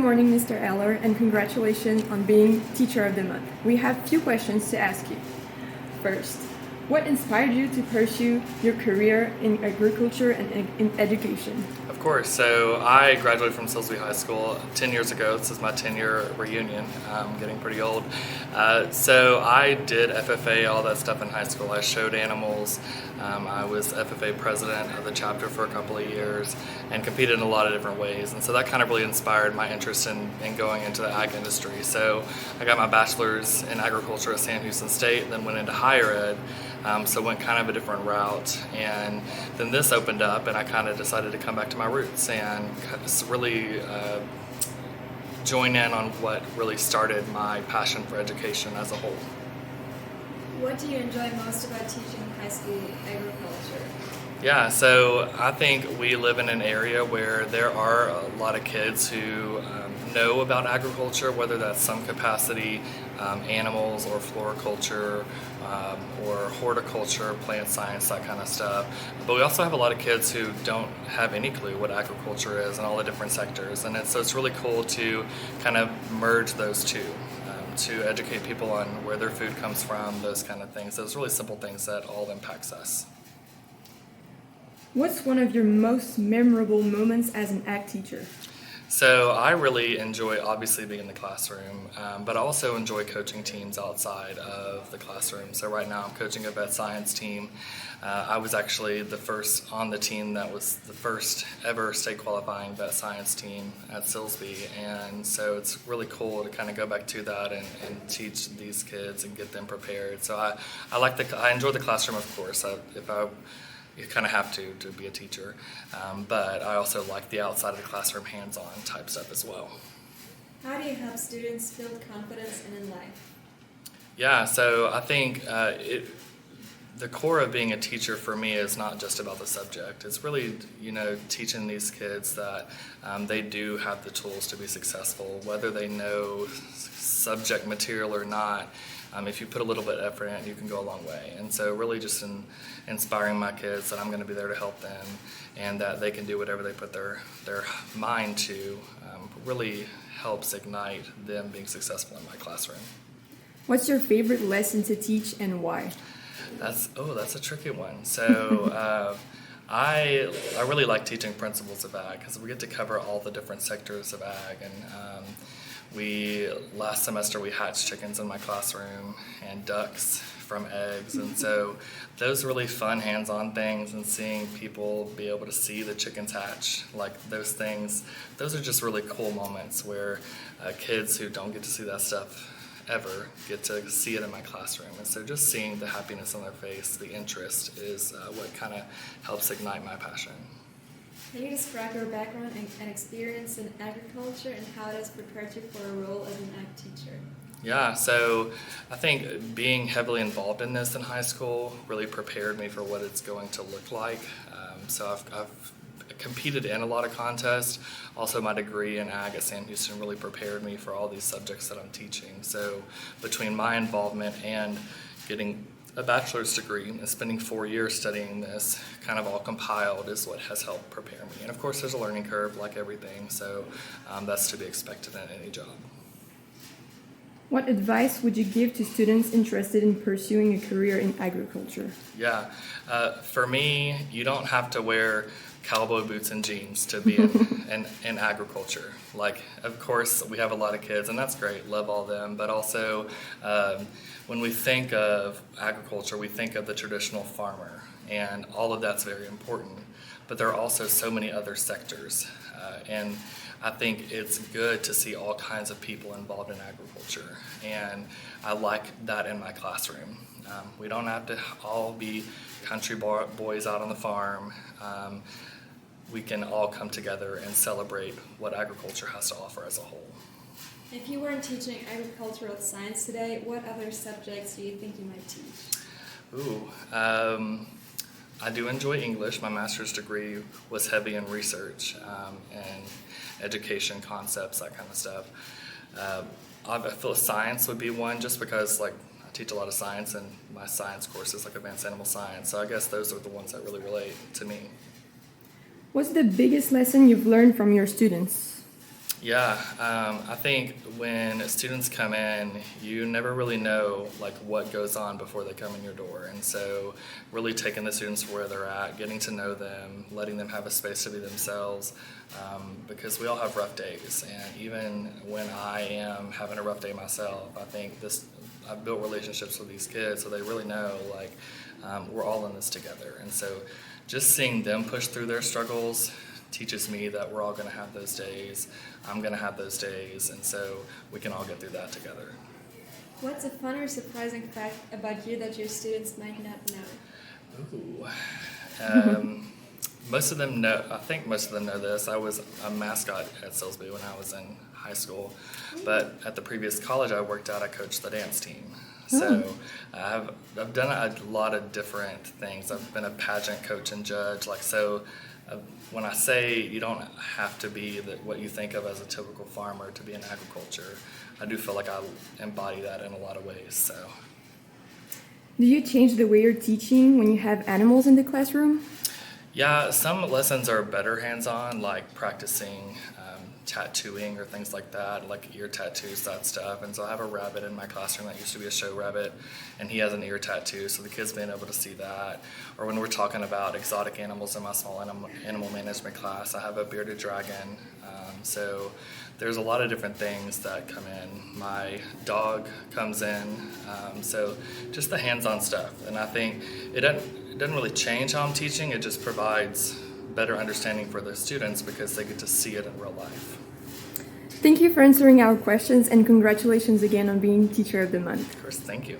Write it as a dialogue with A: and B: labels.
A: morning, Mr. Eller, and congratulations on being Teacher of the Month. We have a few questions to ask you. First, what inspired you to pursue your career in agriculture and in education?
B: Of course. So I graduated from Silsbee High School 10 years ago. This is my 10-year reunion. I'm getting pretty old. So I did FFA, all that stuff in high school. I showed animals. I was FFA president of the chapter for a couple of years and competed in a lot of different ways. And so that kind of really inspired my interest in going into the ag industry. So I got my bachelor's in agriculture at Sam Houston State, then went into higher ed. So went kind of a different route, and then this opened up, and I kind of decided to come back to my roots and really join in on what really started my passion for education as a whole.
C: What do you enjoy most about teaching high school agriculture?
B: Yeah, so I think we live in an area where there are a lot of kids who know about agriculture, whether that's some capacity, animals or floriculture or horticulture, plant science, that kind of stuff. But we also have a lot of kids who don't have any clue what agriculture is and all the different sectors. And so it's really cool to kind of merge those two. To educate people on where their food comes from, those kind of things. Those really simple things that all impacts us.
A: What's one of your most memorable moments as an ag teacher?
B: So I really enjoy obviously being in the classroom, but I also enjoy coaching teams outside of the classroom. So right now I'm coaching a vet science team. I was actually the first on the team that was the first ever state qualifying vet science team at Silsbee, and so it's really cool to kind of go back to that and teach these kids and get them prepared. So I enjoy the classroom, of course. You kind of have to be a teacher, but I also like the outside of the classroom hands-on type stuff as well.
C: How do you help students build confidence and in life?
B: Yeah, so I think the core of being a teacher for me is not just about the subject. It's really, teaching these kids that they do have the tools to be successful, whether they know subject material or not. If you put a little bit of effort in it, you can go a long way. And so really just inspiring my kids that I'm going to be there to help them and that they can do whatever they put their mind to really helps ignite them being successful in my classroom.
A: What's your favorite lesson to teach and why?
B: That's a tricky one. So I really like teaching principles of ag because we get to cover all the different sectors of ag, and last semester we hatched chickens in my classroom and ducks from eggs, and so those really fun hands-on things and seeing people be able to see the chickens hatch, like those things, those are just really cool moments where kids who don't get to see that stuff ever get to see it in my classroom. And so just seeing the happiness on their face, the interest is what kind of helps ignite my passion.
C: Can you describe your background and experience in agriculture and how it has prepared you for a role as an ag teacher?
B: Yeah, so I think being heavily involved in this in high school really prepared me for what it's going to look like. So I've competed in a lot of contests. Also, my degree in ag at Sam Houston really prepared me for all these subjects that I'm teaching. So between my involvement and getting a bachelor's degree and spending 4 years studying this, kind of all compiled, is what has helped prepare me. And of course, there's a learning curve like everything, so that's to be expected in any job.
A: What advice would you give to students interested in pursuing a career in agriculture?
B: Yeah, for me, you don't have to wear cowboy boots and jeans to be in agriculture. Like, of course, we have a lot of kids, and that's great, love all them, but also when we think of agriculture, we think of the traditional farmer, and all of that's very important, but there are also so many other sectors, and I think it's good to see all kinds of people involved in agriculture, and I like that in my classroom. We don't have to all be country boys out on the farm. We can all come together and celebrate what agriculture has to offer as a whole.
C: If you weren't teaching agricultural science today, what other subjects do you think you might teach?
B: I do enjoy English. My master's degree was heavy in research and education concepts, that kind of stuff. I feel science would be one, just because I teach a lot of science, and my science course is advanced animal science. So I guess those are the ones that really relate to me.
A: What's the biggest lesson you've learned from your students?
B: Yeah, I think when students come in, you never really know like what goes on before they come in your door, and so really taking the students where they're at, getting to know them, letting them have a space to be themselves, because we all have rough days, and even when I am having a rough day myself, I think I've built relationships with these kids, so they really know like we're all in this together, and so just seeing them push through their struggles teaches me that we're all going to have those days. I'm going to have those days, and so we can all get through that together.
C: What's a fun or surprising fact about you that your students might not know?
B: Ooh. Most of them know. I think most of them know this. I was a mascot at Silsbee when I was in high school, but at the previous college I worked at, I coached the dance team. So I've done a lot of different things. I've been a pageant coach and judge. When I say you don't have to be what you think of as a typical farmer to be in agriculture, I do feel like I embody that in a lot of ways. So,
A: Do you change the way you're teaching when you have animals in the classroom?
B: yeah, some lessons are better hands-on, like practicing tattooing or things like that, like ear tattoos, that stuff. And so I have a rabbit in my classroom that used to be a show rabbit, and he has an ear tattoo, so the kids been able to see that. Or when we're talking about exotic animals in my small animal management class, I have a bearded dragon. So there's a lot of different things that come in. My dog comes in, so just the hands-on stuff. And I think it doesn't really change how I'm teaching, it just provides better understanding for the students because they get to see it in real life.
A: Thank you for answering our questions, and congratulations again on being Teacher of the Month.
B: Of course, thank you.